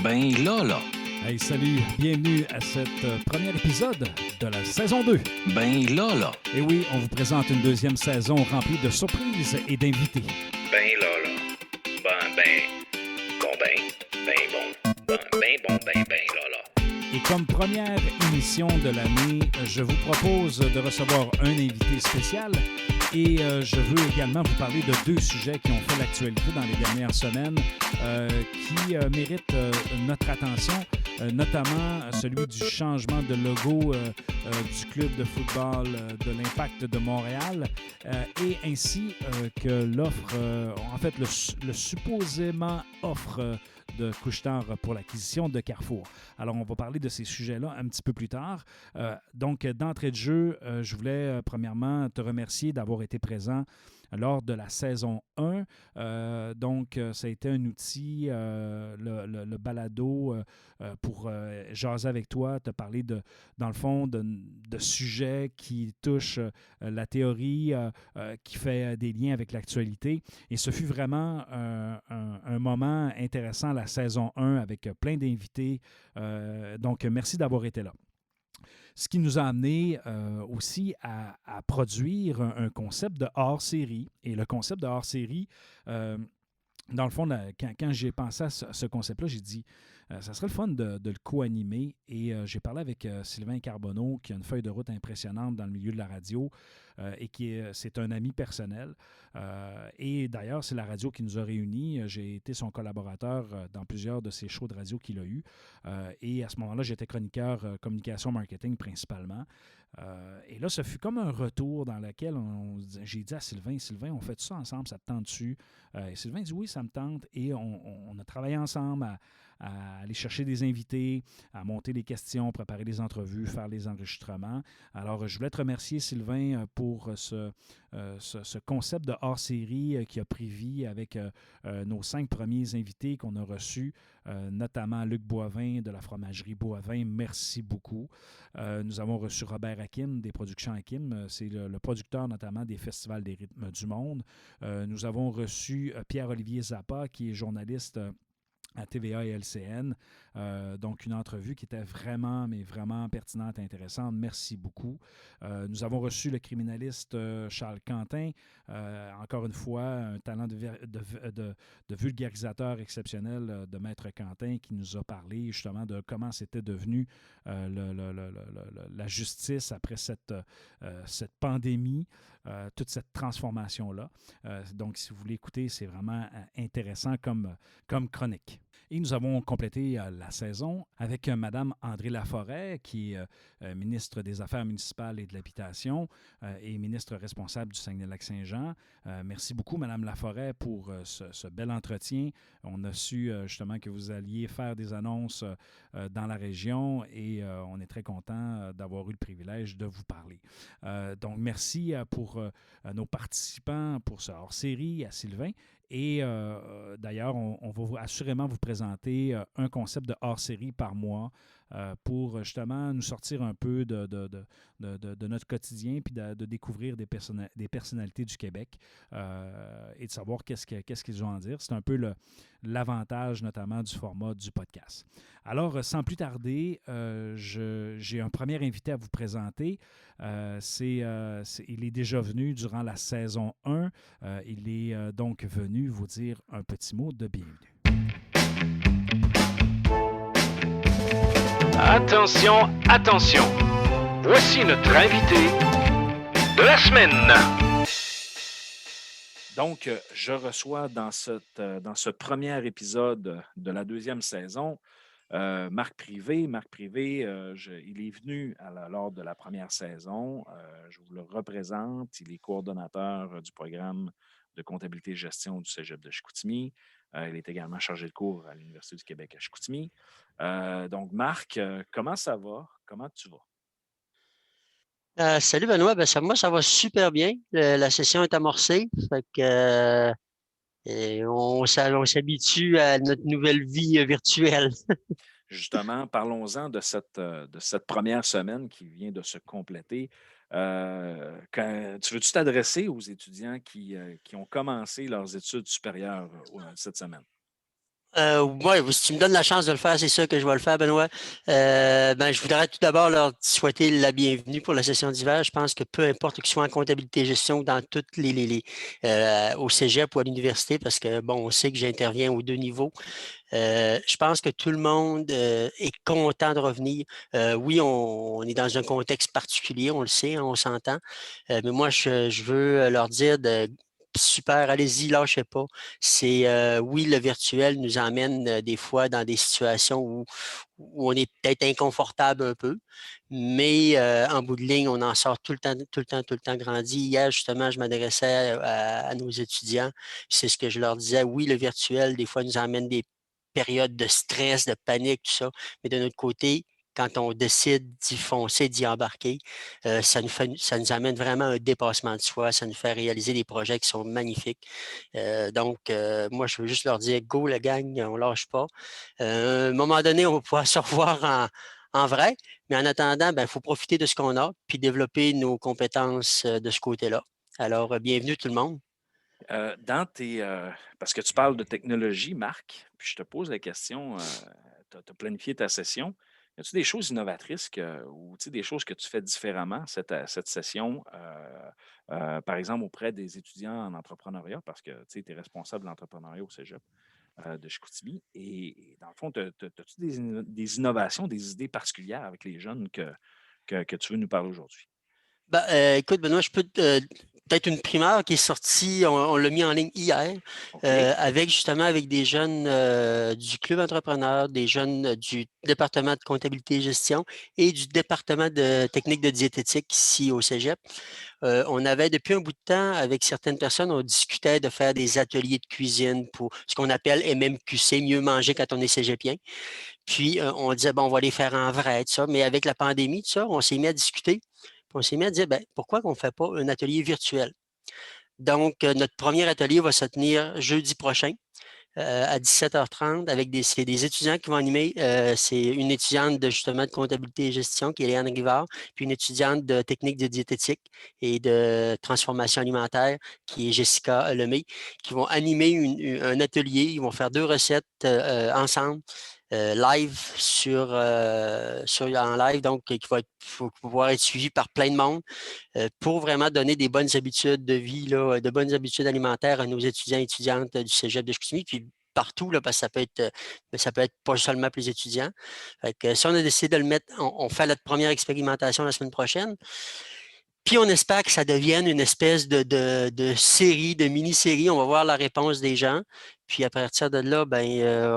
Ben là. Hey, salut, bienvenue à cet premier épisode de la saison 2. Ben là. Et oui, on vous présente une deuxième saison remplie de surprises et d'invités. Ben là. Ben là. Et comme première émission de l'année, je vous propose de recevoir un invité spécial. Et je veux également vous parler de deux sujets qui ont fait l'actualité dans les dernières semaines, qui méritent notre attention, notamment celui du changement de logo du club de football de l'Impact de Montréal, et ainsi que l'offre, le supposément offre de Couche-Tard pour l'acquisition de Carrefour. Alors, on va parler de ces sujets-là un petit peu plus tard. Donc, d'entrée de jeu, je voulais premièrement te remercier d'avoir été présent lors de la saison 1. Ça a été un outil, le balado, pour jaser avec toi, te parler dans le fond, de sujets qui touchent la théorie, qui fait des liens avec l'actualité. Et ce fut vraiment un moment intéressant, la saison 1, avec plein d'invités. Donc, merci d'avoir été là. Ce qui nous a amené aussi à produire un concept de hors-série. Et le concept de hors-série, dans le fond, quand j'ai pensé à ce concept-là, j'ai dit, ça serait le fun de le co-animer. Et j'ai parlé avec Sylvain Carbonneau, qui a une feuille de route impressionnante dans le milieu de la radio, et c'est un ami personnel. Et d'ailleurs, c'est la radio qui nous a réunis. J'ai été son collaborateur dans plusieurs de ses shows de radio qu'il a eus. Et à ce moment-là, j'étais chroniqueur communication marketing principalement. Et là, ce fut comme un retour dans lequel j'ai dit à Sylvain, on fait tout ça ensemble, ça te tente-tu? Et Sylvain dit oui, ça me tente. Et on a travaillé ensemble à aller chercher des invités, à monter les questions, préparer les entrevues, faire les enregistrements. Alors, je voulais te remercier, Sylvain, pour ce concept de hors-série qui a pris vie avec nos 5 premiers invités qu'on a reçus, notamment Luc Boivin de la fromagerie Boivin. Merci beaucoup. Nous avons reçu Robert Hakim des Productions Hakim. C'est le producteur notamment des Festivals des rythmes du monde. Nous avons reçu Pierre-Olivier Zappa, qui est journaliste à TVA et LCN. Donc, une entrevue qui était vraiment, mais vraiment pertinente et intéressante. Merci beaucoup. Nous avons reçu le criminaliste Charles Quentin. Encore une fois, un talent de vulgarisateur exceptionnel de Maître Quentin, qui nous a parlé justement de comment c'était devenu la justice après cette pandémie, toute cette transformation-là. Donc, si vous voulez écouter, c'est vraiment intéressant comme chronique. Et nous avons complété la saison avec Mme André Laforêt, qui est ministre des Affaires municipales et de l'Habitation et ministre responsable du Saguenay-Lac-Saint-Jean. Merci beaucoup, Mme Laforêt, pour ce bel entretien. On a su justement que vous alliez faire des annonces dans la région et on est très content d'avoir eu le privilège de vous parler. Donc, merci pour nos participants pour ce hors-série, à Sylvain. Et d'ailleurs, on va assurément vous présenter un concept de hors-série par mois pour justement nous sortir un peu de notre quotidien puis de découvrir des personnalités du Québec et de savoir qu'est-ce qu'ils ont à dire. C'est un peu l'avantage notamment du format du podcast. Alors, sans plus tarder, j'ai un premier invité à vous présenter. Il est déjà venu durant la saison 1. Il est donc venu vous dire un petit mot de bienvenue. Attention. Voici notre invité de la semaine. Donc, je reçois dans ce premier épisode de la deuxième saison Marc Privé. Marc Privé, il est venu lors de la première saison. Je vous le représente. Il est coordonnateur du programme de comptabilité et gestion du Cégep de Chicoutimi. Il est également chargé de cours à l'Université du Québec à Chicoutimi. Donc, Marc, comment ça va? Comment tu vas? Salut Benoît, moi ça va super bien. La session est amorcée. Fait que, on s'habitue à notre nouvelle vie virtuelle. Justement, parlons-en de cette première semaine qui vient de se compléter. Tu veux-tu t'adresser aux étudiants qui ont commencé leurs études supérieures cette semaine? Oui, si tu me donnes la chance de le faire, c'est sûr que je vais le faire, Benoît. Je voudrais tout d'abord leur souhaiter la bienvenue pour la session d'hiver. Je pense que peu importe qu'ils soient en comptabilité et gestion ou dans toutes au cégep ou à l'université, parce que bon, on sait que j'interviens aux deux niveaux. Je pense que tout le monde est content de revenir. Oui, on est dans un contexte particulier, on le sait, hein, on s'entend. Mais moi, je veux leur dire de super, allez-y, lâchez pas. Oui, le virtuel nous emmène des fois dans des situations où on est peut-être inconfortable un peu, mais en bout de ligne, on en sort tout le temps, tout le temps, tout le temps grandi. Hier, justement, je m'adressais à nos étudiants. C'est ce que je leur disais. Oui, le virtuel, des fois, nous emmène des périodes de stress, de panique, tout ça. Mais de notre côté, quand on décide d'y foncer, d'y embarquer, ça nous amène vraiment un dépassement de soi, ça nous fait réaliser des projets qui sont magnifiques. Moi, je veux juste leur dire, go, la gang, on lâche pas. À un moment donné, on va pouvoir se revoir en vrai, mais en attendant, il faut profiter de ce qu'on a, puis développer nos compétences de ce côté-là. Alors, bienvenue tout le monde. Dans tes, parce que tu parles de technologie, Marc, puis je te pose la question, tu as planifié ta session. Y a-t-il des choses innovatrices ou des choses que tu fais différemment cette session, par exemple auprès des étudiants en entrepreneuriat, parce que tu es responsable de l'entrepreneuriat au Cégep de Chicoutimi. Et dans le fond, as-tu des innovations, des idées particulières avec les jeunes que tu veux nous parler aujourd'hui? Écoute, Benoît, peut-être une primeur qui est sortie, on l'a mis en ligne hier, OK. avec des jeunes du club entrepreneur, des jeunes du département de comptabilité et gestion et du département de technique de diététique ici au Cégep. On avait depuis un bout de temps, avec certaines personnes, on discutait de faire des ateliers de cuisine pour ce qu'on appelle MMQC, mieux manger quand on est cégepien. Puis, on disait, bon, on va les faire en vrai, tout ça. Mais avec la pandémie, tout ça, on s'est mis à discuter. Puis on s'est mis à dire, ben, pourquoi on ne fait pas un atelier virtuel? Donc, notre premier atelier va se tenir jeudi prochain à 17h30 avec c'est des étudiants qui vont animer. C'est une étudiante justement de comptabilité et gestion qui est Léane Rivard, puis une étudiante de technique de diététique et de transformation alimentaire qui est Jessica Lemay, qui vont animer un atelier. Ils vont faire deux recettes ensemble. Live en live, donc qui faut pouvoir être suivi par plein de monde pour vraiment donner des bonnes habitudes de vie, là, de bonnes habitudes alimentaires à nos étudiants et étudiantes du Cégep de Chicoutimi, puis partout, là, parce que ça peut être pas seulement pour les étudiants. Fait que, si on a décidé de le mettre, on fait notre première expérimentation la semaine prochaine. Puis on espère que ça devienne une espèce de série, de mini-série. On va voir la réponse des gens. Puis à partir de là,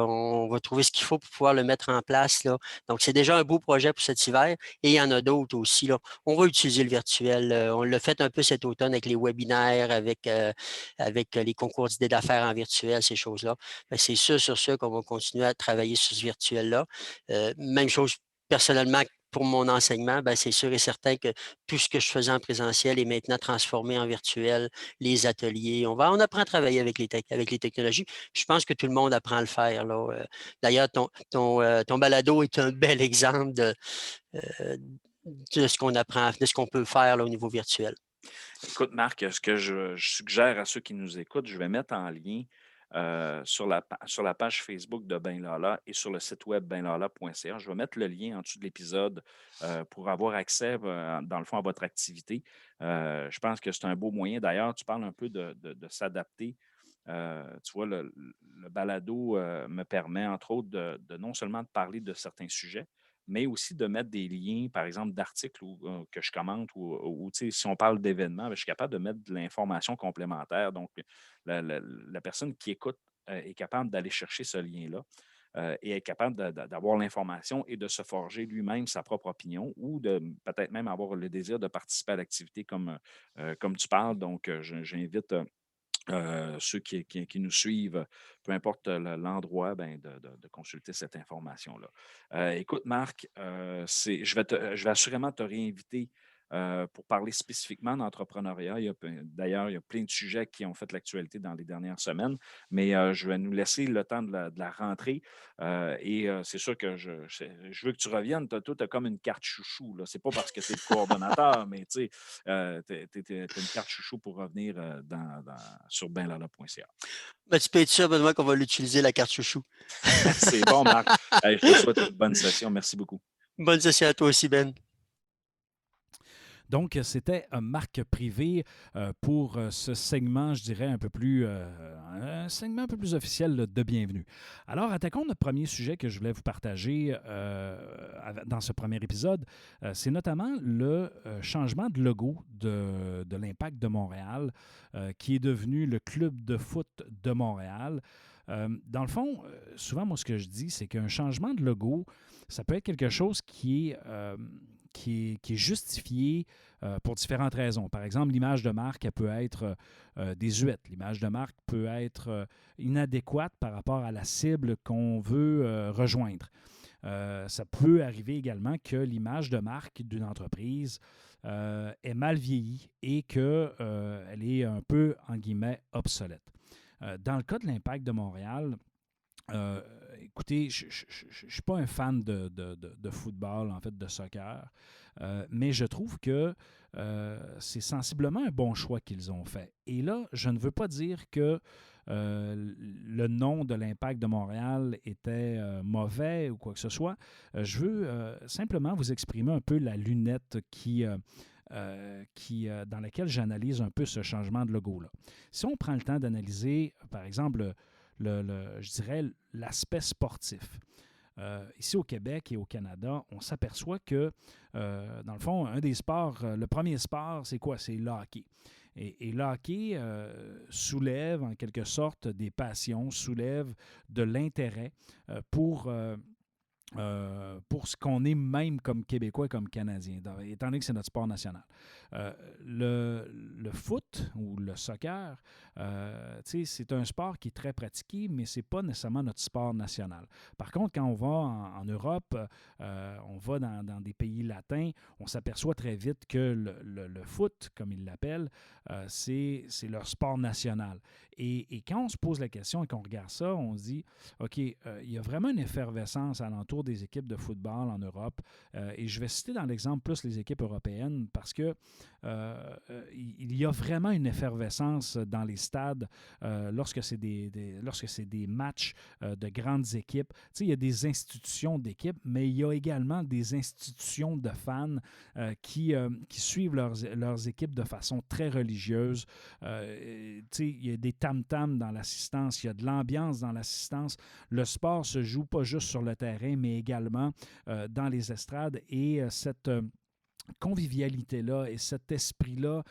on va trouver ce qu'il faut pour pouvoir le mettre en place, là. Donc, c'est déjà un beau projet pour cet hiver. Et il y en a d'autres aussi, là. On va utiliser le virtuel. On l'a fait un peu cet automne avec les webinaires, avec les concours d'idées d'affaires en virtuel, ces choses-là. C'est sûr sur sûr qu'on va continuer à travailler sur ce virtuel-là. Même chose personnellement pour mon enseignement, c'est sûr et certain que tout ce que je faisais en présentiel est maintenant transformé en virtuel, les ateliers. On apprend à travailler avec avec les technologies. Je pense que tout le monde apprend à le faire, là. D'ailleurs, ton balado est un bel exemple euh, de ce qu'on apprend, de ce qu'on peut faire là, au niveau virtuel. Écoute, Marc, ce que je suggère à ceux qui nous écoutent, je vais mettre en lien sur la page Facebook de Ben Lala et sur le site web benlala.ca. Je vais mettre le lien en dessous de l'épisode pour avoir accès, dans le fond, à votre activité. Je pense que c'est un beau moyen. D'ailleurs, tu parles un peu de s'adapter. Tu vois, le balado me permet, entre autres, de non seulement de parler de certains sujets, mais aussi de mettre des liens, par exemple, d'articles que je commente ou si on parle d'événements, je suis capable de mettre de l'information complémentaire. Donc, la personne qui écoute est capable d'aller chercher ce lien-là et est capable d'avoir l'information et de se forger lui-même sa propre opinion ou de peut-être même avoir le désir de participer à l'activité comme tu parles. Donc, j'invite ceux qui nous suivent, peu importe l'endroit, de consulter cette information-là. Écoute, Marc, je vais assurément te réinviter pour parler spécifiquement d'entrepreneuriat. D'ailleurs, il y a plein de sujets qui ont fait l'actualité dans les dernières semaines, mais je vais nous laisser le temps de la rentrée. C'est sûr que je veux que tu reviennes. Toi, tu as comme une carte chouchou. Ce n'est pas parce que tu es le coordonnateur, mais tu as une carte chouchou pour revenir sur benlala.ca. Tu peux être sûr, Benoît, qu'on va l'utiliser, la carte chouchou. C'est bon, Marc. Je te souhaite une bonne session. Merci beaucoup. Bonne session à toi aussi, Ben. Donc, c'était Marc Privé pour ce segment, je dirais, un segment un peu plus officiel de bienvenue. Alors, attaquons notre premier sujet que je voulais vous partager dans ce premier épisode. C'est notamment le changement de logo de l'Impact de Montréal, qui est devenu le Club de foot de Montréal. Dans le fond, souvent, moi, ce que je dis, c'est qu'un changement de logo, ça peut être quelque chose qui est justifié pour différentes raisons. Par exemple, l'image de marque, elle peut être désuète. L'image de marque peut être inadéquate par rapport à la cible qu'on veut rejoindre. Ça peut arriver également que l'image de marque d'une entreprise est mal vieillie et qu'elle est un peu, en guillemets, obsolète. Dans le cas de l'Impact de Montréal, écoutez, je ne suis pas un fan de football, en fait, de soccer, mais je trouve que c'est sensiblement un bon choix qu'ils ont fait. Et là, je ne veux pas dire que le nom de l'Impact de Montréal était mauvais ou quoi que ce soit. Je veux simplement vous exprimer un peu la lunette dans laquelle j'analyse un peu ce changement de logo-là. Si on prend le temps d'analyser, par exemple, je dirais l'aspect sportif. Ici au Québec et au Canada, on s'aperçoit que, dans le fond, un des sports, le premier sport, c'est quoi? C'est le hockey. Et le hockey soulève en quelque sorte des passions, soulève de l'intérêt pour ce qu'on est même comme Québécois et comme Canadiens, étant donné que c'est notre sport national. Le foot ou le soccer, c'est un sport qui est très pratiqué, mais ce n'est pas nécessairement notre sport national. Par contre, quand on va en Europe, on va dans des pays latins, on s'aperçoit très vite que le foot, comme ils l'appellent, c'est leur sport national. Et quand on se pose la question et qu'on regarde ça, on se dit, OK, il y a vraiment une effervescence alentour des équipes de football en Europe. Et je vais citer dans l'exemple plus les équipes européennes parce que il y a vraiment une effervescence dans les stades lorsque c'est des matchs de grandes équipes. Tu sais, il y a des institutions d'équipes, mais il y a également des institutions de fans qui suivent leurs équipes de façon très religieuse. Tu sais, il y a des tam-tams dans l'assistance, il y a de l'ambiance dans l'assistance. Le sport se joue pas juste sur le terrain, mais également dans les estrades et cette convivialité-là et cet esprit-là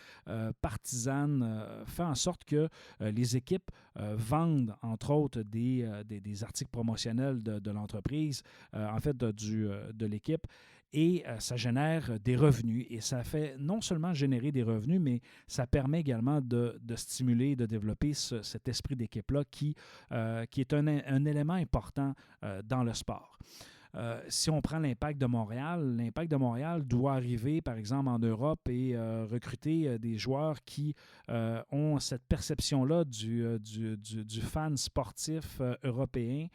partisane fait en sorte que les équipes vendent, entre autres, des articles promotionnels de l'entreprise, en fait, de l'équipe, et ça génère des revenus. Et ça fait non seulement générer des revenus, mais ça permet également de stimuler, de développer cet esprit d'équipe-là qui est un élément important dans le sport. Si on prend l'Impact de Montréal doit arriver, par exemple, en Europe et recruter des joueurs qui ont cette perception-là du fan sportif européen.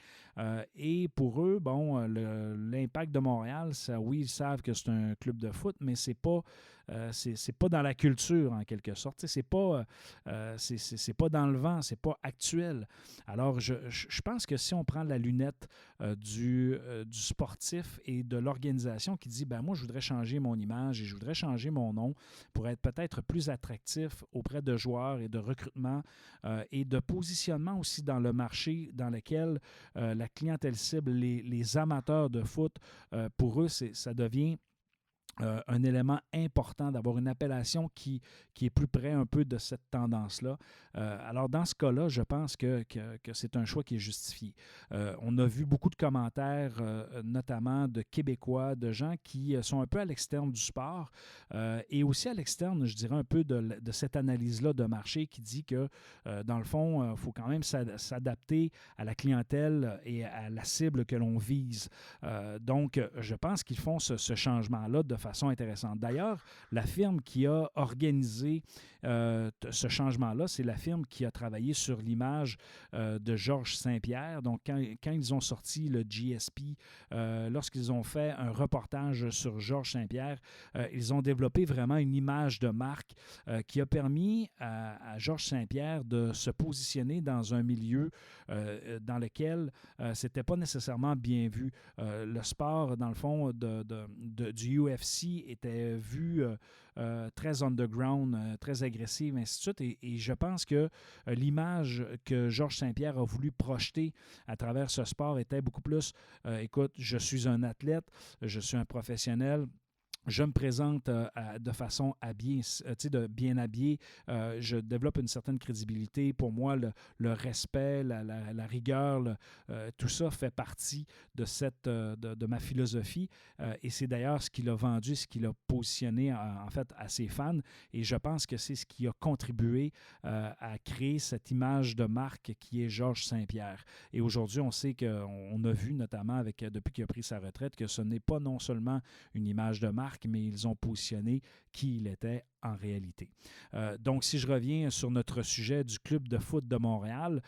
Et pour eux, l'Impact de Montréal, oui, ils savent que c'est un club de foot, mais c'est pas dans la culture, en quelque sorte. C'est pas dans le vent, c'est pas actuel. Alors, je pense que si on prend la lunette du sportif et de l'organisation qui dit, moi, je voudrais changer mon image et je voudrais changer mon nom pour être peut-être plus attractif auprès de joueurs et de recrutement et de positionnement aussi dans le marché dans lequel la clientèle cible, les amateurs de foot, pour eux, ça devient un élément important d'avoir une appellation qui est plus près un peu de cette tendance-là. Alors, dans ce cas-là, je pense que c'est un choix qui est justifié. On a vu beaucoup de commentaires, notamment de Québécois, de gens qui sont un peu à l'externe du sport et aussi à l'externe, je dirais, un peu de cette analyse-là de marché qui dit que, dans le fond, il faut quand même s'adapter à la clientèle et à la cible que l'on vise. Donc, je pense qu'ils font ce changement-là de façon intéressante. D'ailleurs, la firme qui a organisé ce changement-là, c'est la firme qui a travaillé sur l'image de Georges Saint-Pierre. Donc, quand ils ont sorti le GSP, lorsqu'ils ont fait un reportage sur Georges Saint-Pierre, ils ont développé vraiment une image de marque qui a permis à Georges Saint-Pierre de se positionner dans un milieu dans lequel c'était pas nécessairement bien vu. Le sport, dans le fond, du UFC était vu très underground, très agressive, ainsi de suite. Et je pense que l'image que Georges Saint-Pierre a voulu projeter à travers ce sport était beaucoup plus écoute, je suis un athlète, je suis un professionnel. Je me présente de façon habillée, bien habillé. Je développe une certaine crédibilité. Pour moi, le respect, la rigueur, tout ça fait partie de ma philosophie. Et c'est d'ailleurs ce qu'il a vendu, ce qu'il a positionné en fait à ses fans. Et je pense que c'est ce qui a contribué à créer cette image de marque qui est Georges Saint-Pierre. Et aujourd'hui, on sait qu'on a vu notamment depuis qu'il a pris sa retraite que ce n'est pas non seulement une image de marque, mais ils ont positionné qui il était en réalité. Donc, si je reviens sur notre sujet du Club de foot de Montréal,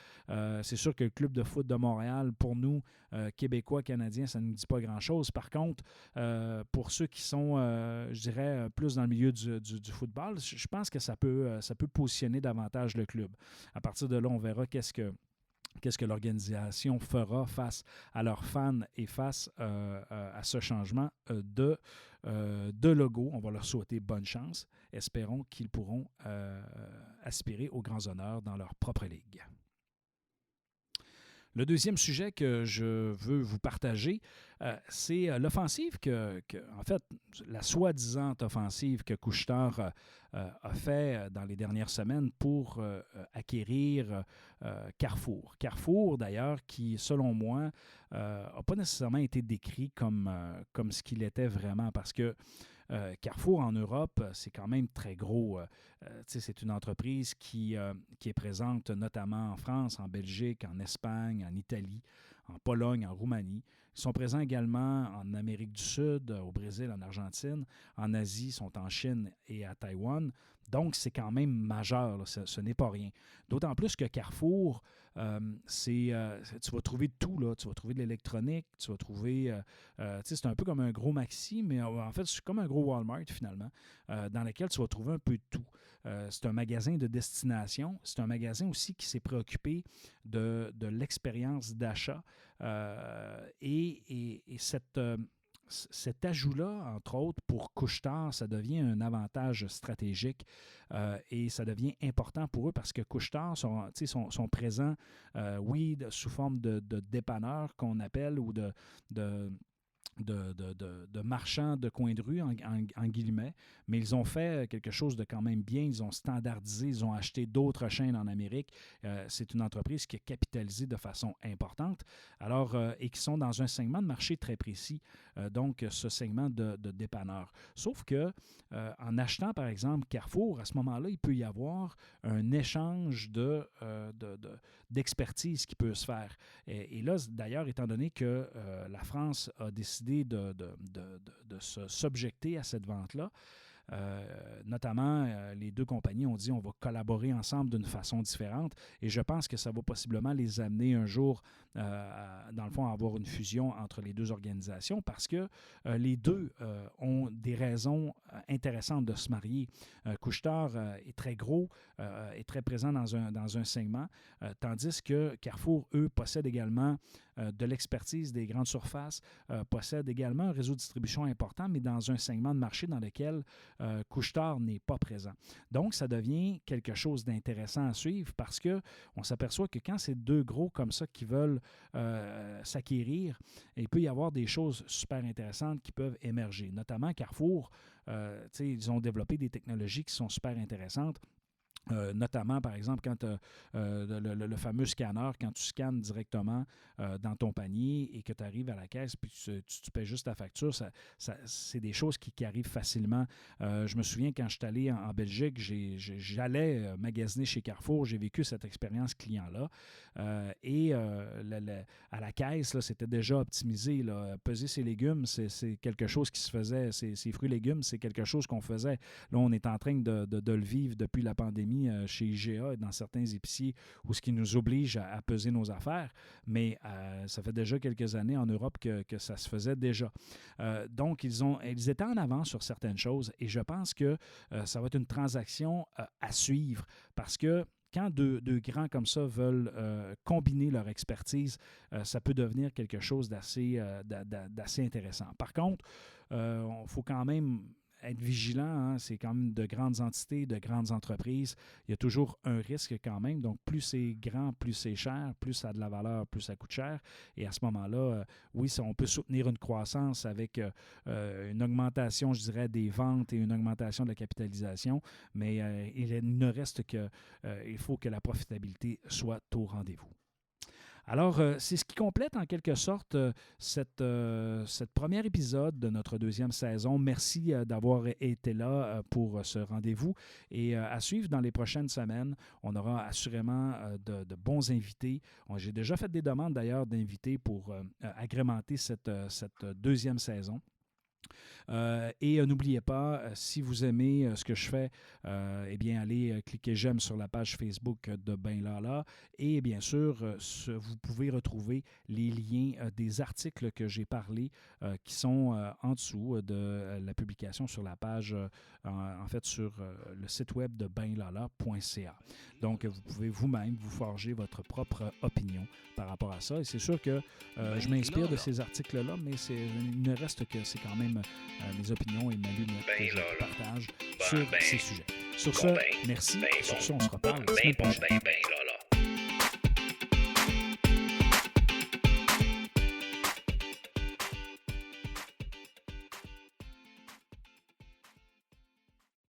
c'est sûr que le Club de foot de Montréal, pour nous, Québécois, Canadiens, ça ne nous dit pas grand-chose. Par contre, pour ceux qui sont, je dirais, plus dans le milieu du football, je pense que ça peut positionner davantage le club. À partir de là, on verra qu'est-ce que l'organisation fera face à leurs fans et face à ce changement de logo. On va leur souhaiter bonne chance. Espérons qu'ils pourront aspirer aux grands honneurs dans leur propre ligue. Le deuxième sujet que je veux vous partager, c'est l'offensive en fait, la soi-disant offensive que Couche-Tard a fait dans les dernières semaines pour acquérir Carrefour. Carrefour, d'ailleurs, qui, selon moi, n'a pas nécessairement été décrit comme ce qu'il était vraiment, parce que Carrefour en Europe, c'est quand même très gros. C'est une entreprise qui est présente notamment en France, en Belgique, en Espagne, en Italie, en Pologne, en Roumanie. Ils sont présents également en Amérique du Sud, au Brésil, en Argentine. En Asie, ils sont en Chine et à Taïwan. Donc, c'est quand même majeur. Là. Ce n'est pas rien. D'autant plus que Carrefour, tu vas trouver de tout. Là. Tu vas trouver de l'électronique, tu vas trouver... c'est un peu comme un gros Maxi, mais en fait, c'est comme un gros Walmart, finalement, dans lequel tu vas trouver un peu de tout. C'est un magasin de destination. C'est un magasin aussi qui s'est préoccupé de l'expérience d'achat. Et cet ajout-là, entre autres, pour Couche-Tard, ça devient un avantage stratégique et ça devient important pour eux parce que Couche-Tard sont présents, oui, sous forme de dépanneurs qu'on appelle ou de marchands de coin de rue, en guillemets, mais ils ont fait quelque chose de quand même bien. Ils ont standardisé, ils ont acheté d'autres chaînes en Amérique. C'est une entreprise qui a capitalisé de façon importante, et qui sont dans un segment de marché très précis, donc ce segment de dépanneurs. Sauf que en achetant, par exemple, Carrefour, à ce moment-là, il peut y avoir un échange d'expertise qui peut se faire. Et là, d'ailleurs, étant donné que la France a décidé de s'objecter à cette vente-là, notamment, les deux compagnies ont dit on va collaborer ensemble d'une façon différente et je pense que ça va possiblement les amener un jour, dans le fond, à avoir une fusion entre les deux organisations parce que les deux ont des raisons intéressantes de se marier. Couche-Tard est très gros, est très présent dans un segment, tandis que Carrefour, eux, possèdent également de l'expertise des grandes surfaces, possèdent également un réseau de distribution important, mais dans un segment de marché dans lequel Couche-Tard n'est pas présent. Donc, ça devient quelque chose d'intéressant à suivre parce qu'on s'aperçoit que quand c'est deux gros comme ça qui veulent s'acquérir, il peut y avoir des choses super intéressantes qui peuvent émerger. Notamment Carrefour, ils ont développé des technologies qui sont super intéressantes. Notamment, par exemple, quand le fameux scanner, quand tu scannes directement dans ton panier et que tu arrives à la caisse puis tu paies juste ta facture, c'est des choses qui arrivent facilement. Je me souviens quand je suis allé en Belgique, j'allais magasiner chez Carrefour, j'ai vécu cette expérience client-là et à la caisse, là, c'était déjà optimisé. Là. Peser ses légumes, c'est quelque chose qui se faisait, ses fruits et légumes, c'est quelque chose qu'on faisait. Là, on est en train de le vivre depuis la pandémie chez IGA et dans certains épiciers où ce qui nous oblige à peser nos affaires, mais ça fait déjà quelques années en Europe que ça se faisait déjà. Donc, ils étaient en avance sur certaines choses et je pense que ça va être une transaction à suivre parce que quand deux grands comme ça veulent combiner leur expertise, ça peut devenir quelque chose d'assez intéressant. Par contre, il faut quand même être vigilant, hein, c'est quand même de grandes entités, de grandes entreprises. Il y a toujours un risque quand même. Donc, plus c'est grand, plus c'est cher, plus ça a de la valeur, plus ça coûte cher. Et à ce moment-là, oui, on peut soutenir une croissance avec une augmentation, je dirais, des ventes et une augmentation de la capitalisation. Mais il ne reste que il faut que la profitabilité soit au rendez-vous. Alors, c'est ce qui complète en quelque sorte cette premier épisode de notre deuxième saison. Merci d'avoir été là pour ce rendez-vous. Et à suivre dans les prochaines semaines, on aura assurément de bons invités. J'ai déjà fait des demandes d'ailleurs d'invités pour agrémenter cette deuxième saison. Et n'oubliez pas, si vous aimez ce que je fais, eh bien, allez cliquer j'aime sur la page Facebook de Ben Lala. Et bien sûr, vous pouvez retrouver les liens des articles que j'ai parlé qui sont en dessous de la publication sur la page, en fait, sur le site web de benlala.ca. Donc, vous pouvez vous-même vous forger votre propre opinion par rapport à ça. Et c'est sûr que je m'inspire de ces articles-là, mais il ne reste que c'est quand même mes opinions et ma lunette que je partage sur ces sujets. Sur ce, merci. Sur ce, on se reparle la semaine prochaine.